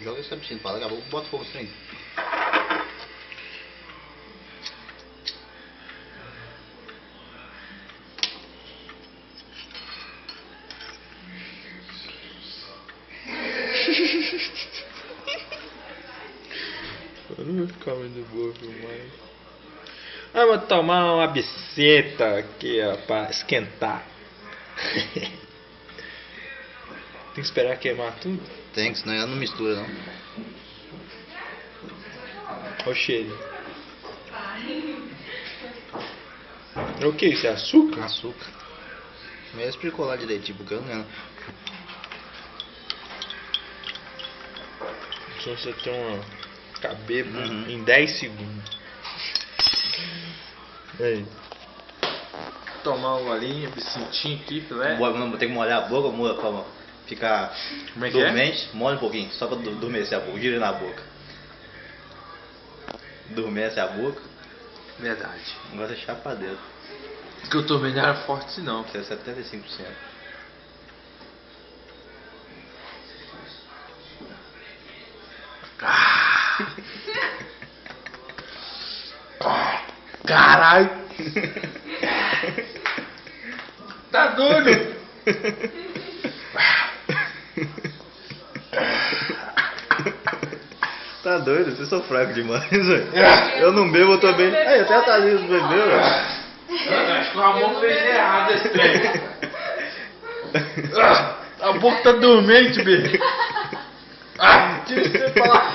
Joga esse cabecinho pra lá, acabou, bota fogo no trem. Eu não vou ficar muito boa filmar. Ah, vou tomar uma absenta aqui, ó, pra esquentar. Tem que esperar queimar tudo? Tem, que senão ela não mistura não. Olha o cheiro. É o que isso? É açúcar? Açúcar. Mas explicou lá direitinho, porque eu não lembro. Só você tem uma cabelo Uhum. em 10 segundos. Aí. Tomar um golinho, absintinho aqui, filé. Vou ter que molhar a boca, muda pra ficar Como é que é? dormente. Molha um pouquinho, só pra adormecer a boca, gira na boca. Adormece a boca. Verdade. Agora é chapadeiro. Que eu tomei não era forte não. Isso é 75%. Caralho! Tá doido? Tá doido? Vocês são fracos demais, velho. Eu não bebo, eu tô bem. Aí, até a Thalia não bebeu, velho. Acho que o Ramon fez errado esse trem. A boca tá dormente, bicho. Tira isso pra lá.